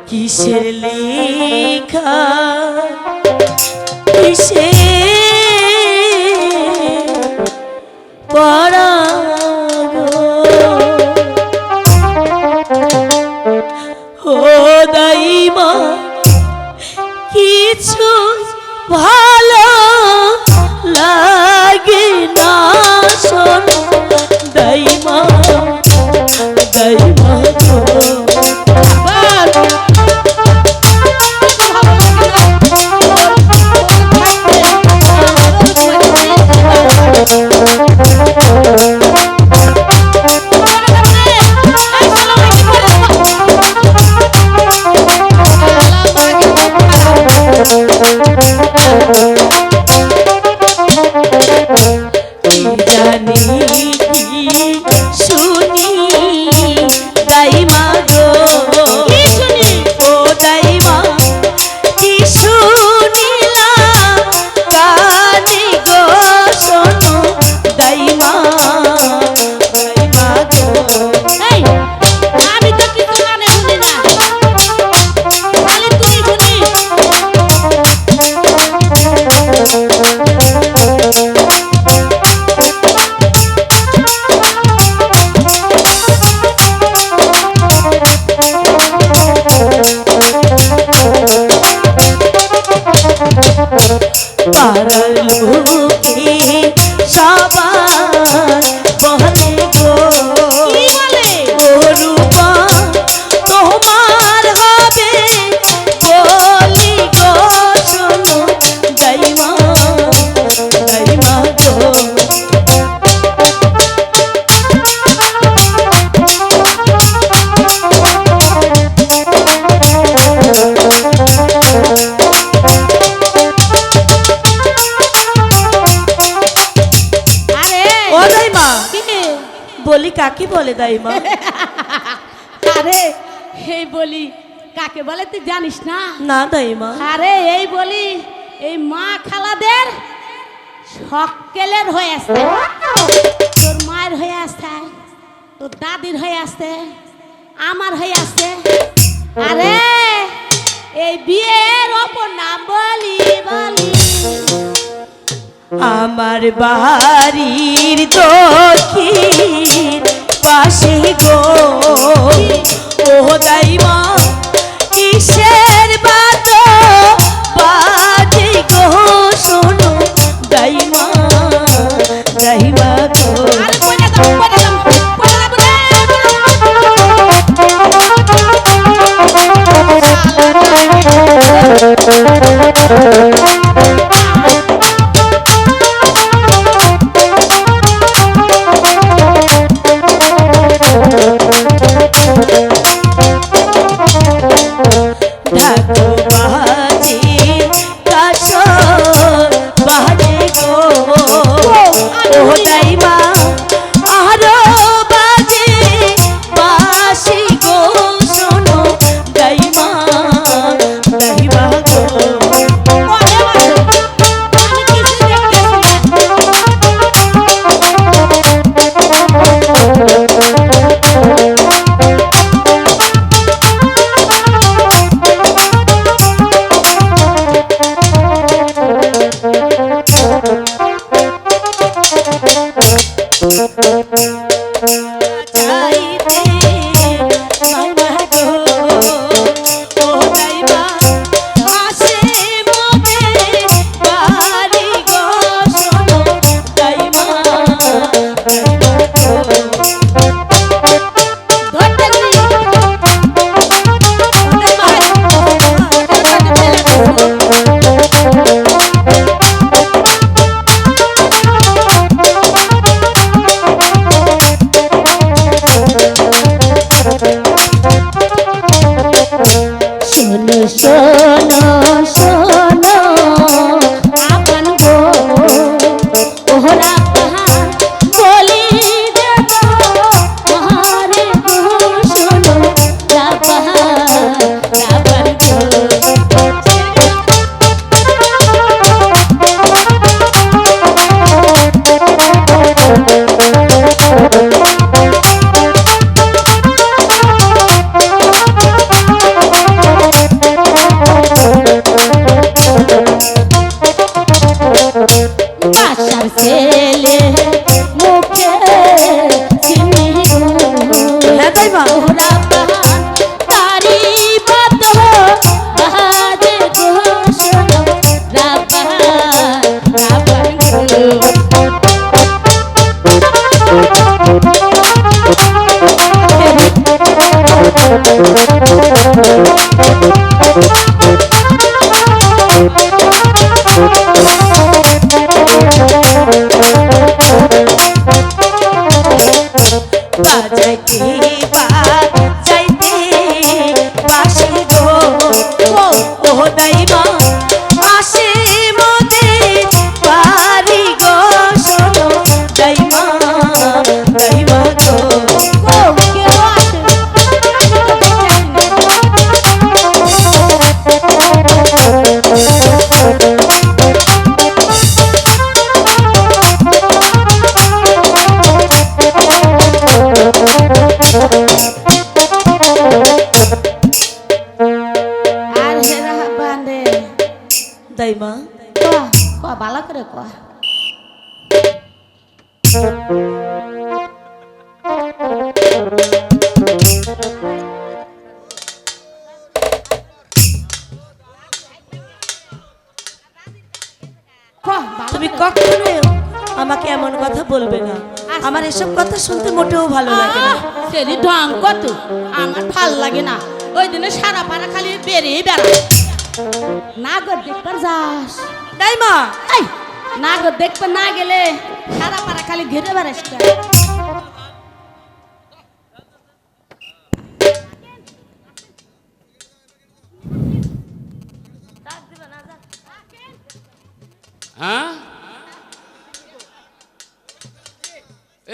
কিসের লেখা কিসে পড়া গো ও দাইমা কিছু ভালো লাগে না শোন দাইমা দাইমা গো পাড়ার লোকে সবাই বলে গো কি বলে ও রূপা তোমার হবে বলি গো শোনো দাইমা দাইমা গো বলি কাকে বলে দাইমা আরে এই বলি কাকে বলে তুই জানিস না না দাইমা আরে এই বলি এই মা খালাদের সক্কেলের হয়ে আসছে তোর মায়ের হয়ে আসছে তোর দাদির হয়ে আসছে আমার হয়ে আসছে আরে এই বিয়ের অপর নাম বলি বলি আমার বাড়ির দক্ষিণ পাশে গো ও দাইমা কিসের বাদ বাজে গো শোনো দাইমা দাইমা গো মা? ক ভালো করে ক। তুমি কখনো আমাকে এমন কথা বলবে না, আমার এসব কথা শুনতে মোটেও ভালো লাগে না। সেরি ঢং কত আমার ভাল লাগে না। ওই দিনে সারা পাড়া খালি বেরিয়ে বেড়া। নাগর দেখবার যাস তাই মা? এই নাগর দেখতে না গেলে সারা পাড়া খালি ঘিরে বেড়াস কেন? হ্যাঁ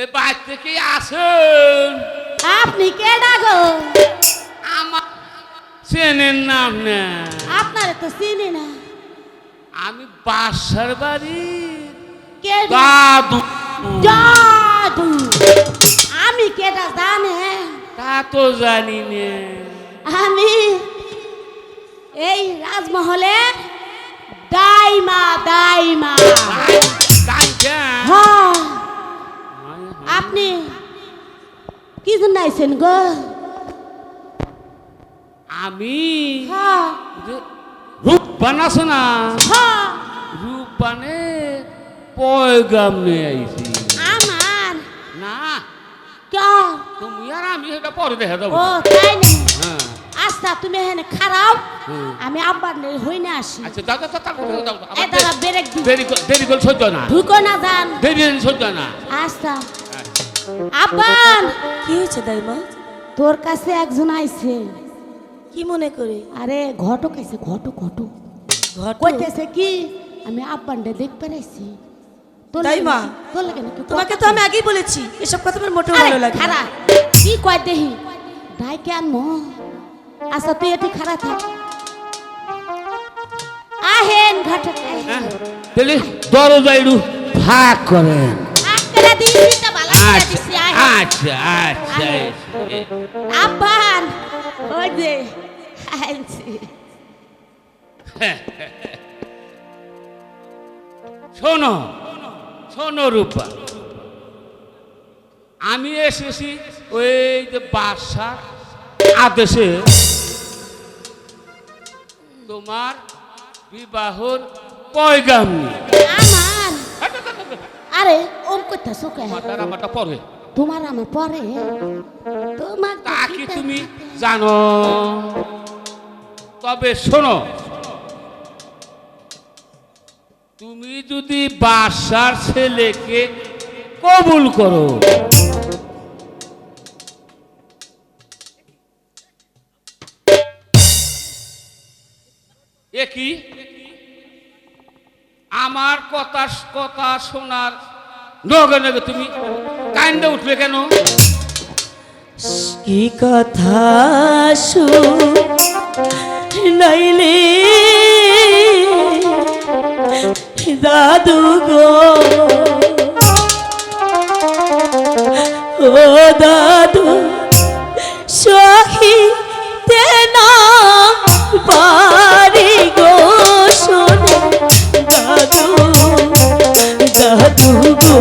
এ বাড়িতে কি আসেন? আপনি কে ডাগো? আমার চেনের নাম না, আপনারে তো চিনি না। আমি বাসার বাড়ি কে দাদু। জাদু? আমি কেটা জানে? তা তো জানি না। আমি এই রাজমহলে দাইমা দাইমা। হ্যাঁ আপনি কি জন্য আইছেন গো? আমি হ্যাঁ রূপ বানাছো না, হ্যাঁ রূপ বানে পয়গাম নিয়ে আইছি। আমার না কে? তুমি আর আমি এটা পরে দেখা যাবো। ও তাই না? হ্যাঁ আচ্ছা তুমি এখানে খারাপ, হুম। আমি আব্বার নেই হই না আসি। আচ্ছা দাও দাও দাও দাও দাও। এই দাঁড়া ব্রেক দি। দেরি করে সহ্য না, ঢুকো না যান। দেরি সহ্য না। আচ্ছা আব্বান কি হয়েছে দাইমা? তোর কাছে একজন আইছে। কি মনে করে? আরে ঘটক আইছে, ঘটক ঘটক ঘটক? কইতেছে কি আমি আব্বানটা দেখতে পাইছি। তাই মা? তোর লাগে নাকি? তোমাকে তো আমি আগেই বলেছি এসব কথা আমার মোটেও আরে ভালো লাগে না। খারা কি কয় দেহি ডাই কেন মো? আচ্ছা তুই এটি খারা থাক। আহেন ঘটক আহেন। তাহলে দরজা একটু ফাঁক করেন। আজকে দিছি তো ভালো করে আচ্ছা দিছি আহেন। আচ্ছা আচ্ছা। আব্বান ওই যে আইছি। শোনো শোনো রূপা, আমি এসেছি ওই যে বাসার আদেশে তোমার বিবাহর পয়গাম নিয়ে। আমার আরে ওম কইতাছো কে? মাতার আমারটা পরে তোমার আমার পরে তোমার তা কি তুমি জানো? তবে শোনো, তুমি যদি বাসার ছেলেকে কবুল করো, এ কি আমার কথা কথা শোনার নগে নগে তুমি কান্দে উঠলে কেন? কি কথা শুনাইলে দাদু গো, ও দাদু সহিতে না পারি গো শোনো দাদু, দাদু গো।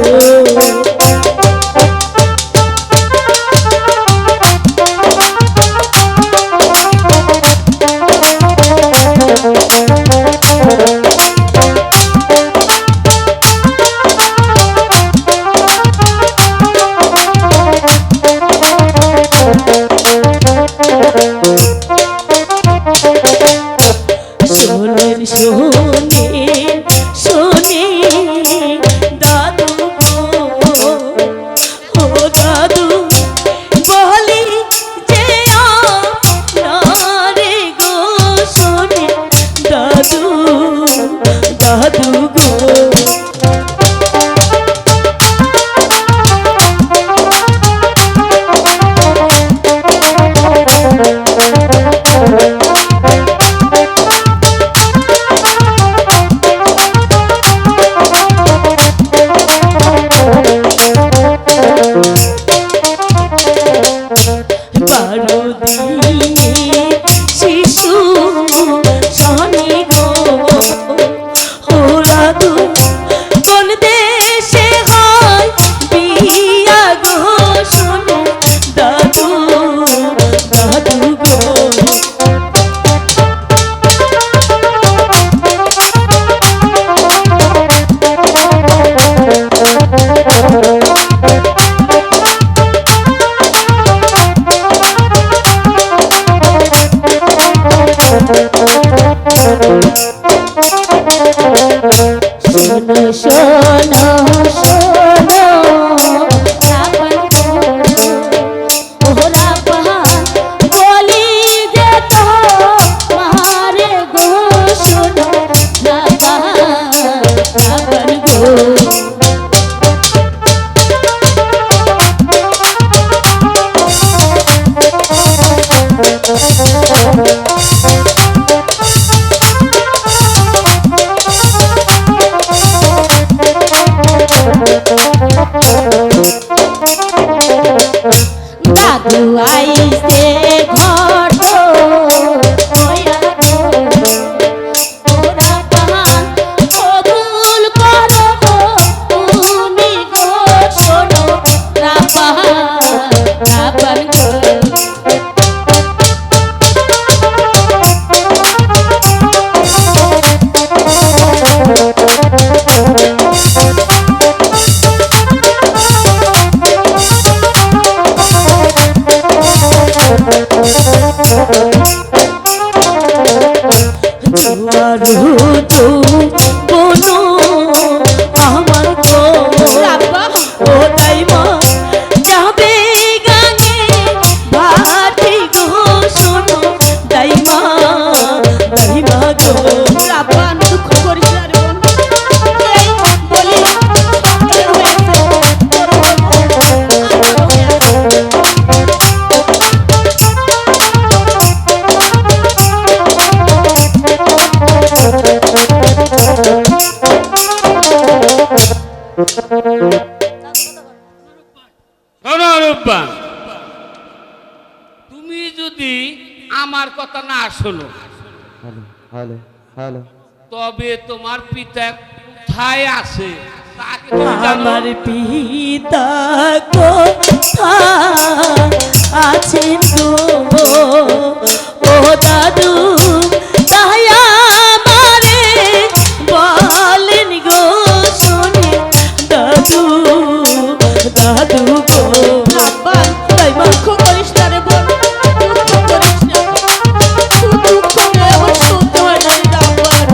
শোনো শোনো শোনো রাবণ ও রাবণ বলি যে তো মারে গো শোনো রাবণ গো দাদু আইসে ঘট ওরা পান কবুল করো তুমি গো শোনো রাবণ গো বনো আমার গো ও দাইমা যাবে গানে ভাটি গো শোনো দাইমা দাইমা গো রাবণ দুঃখ করিস না রে বোন এই বলি রূপবান, তুমি যদি আমার কথা না শোনো তবে তোমার পিতা কোথায় আছে তাকে তুমি জানো? আমার পিতা কোথায় আছেন গো ও দাদু তাই আমারে বলেন গো শুনে দাদু দাদু গো রাবণ দুঃখ করিস না রে বোন দুঃখ করিস না তুই দুঃখ করে আমার সহ্য হয় না রে রাবণ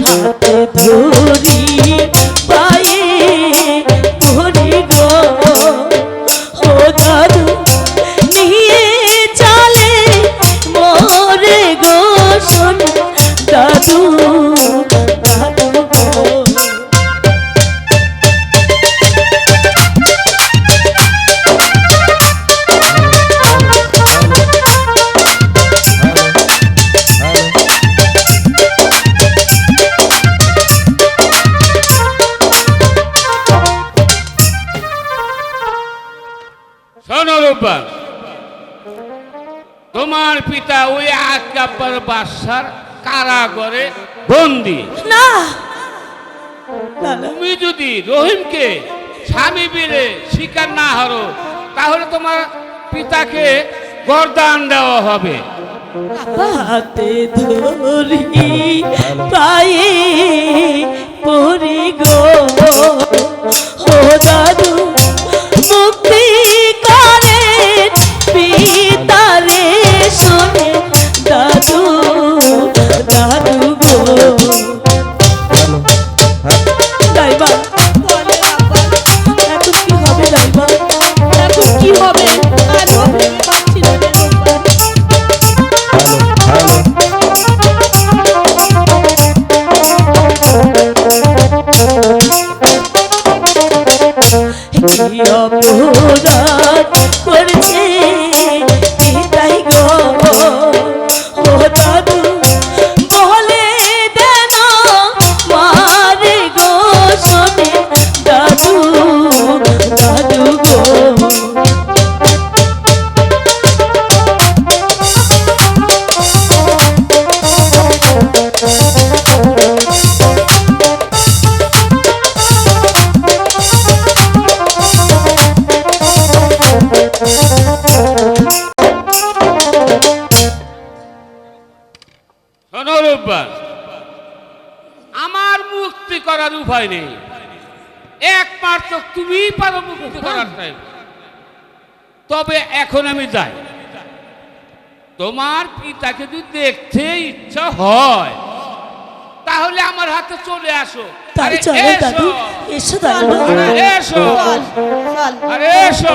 হাতে ধরি পায়ে ধরি গো ও দাদু নিয়ে চলে মোরে গো শোন দাদু দাদু গো শোনো রূপবান, তোমার পিতা ওই আকাব্বার বাদশার কারাগারে বন্দী। না না না তুমি যদি রহিমকে স্বামী বীরে স্বীকার না হারো তাহলে তোমার পিতাকে গর্দান দেওয়া হবে। হাতে ধরি পায়ে পরি গো ও দাদু মুক্তি করে পিতারে শোনে দাদু দাদু গো দাইবা বলে রাবণ এখন কি হবে দাইবা এখন কি হবে আর হবে পাচ্ছি না রে রাবণ হ্যালো মুক্তি করার উপায় নেই, একমাত্র তুমিই পারো মুক্তি করার টাইম। তবে এখন আমি যাই, তোমার পিতাকে যদি দেখতে ইচ্ছা হয় তাহলে আমার হাতে চলে আসো। তাই আরে চলো দাদু, এসো, এসো দাদু। আরে এসো, চল চল আরে এসো।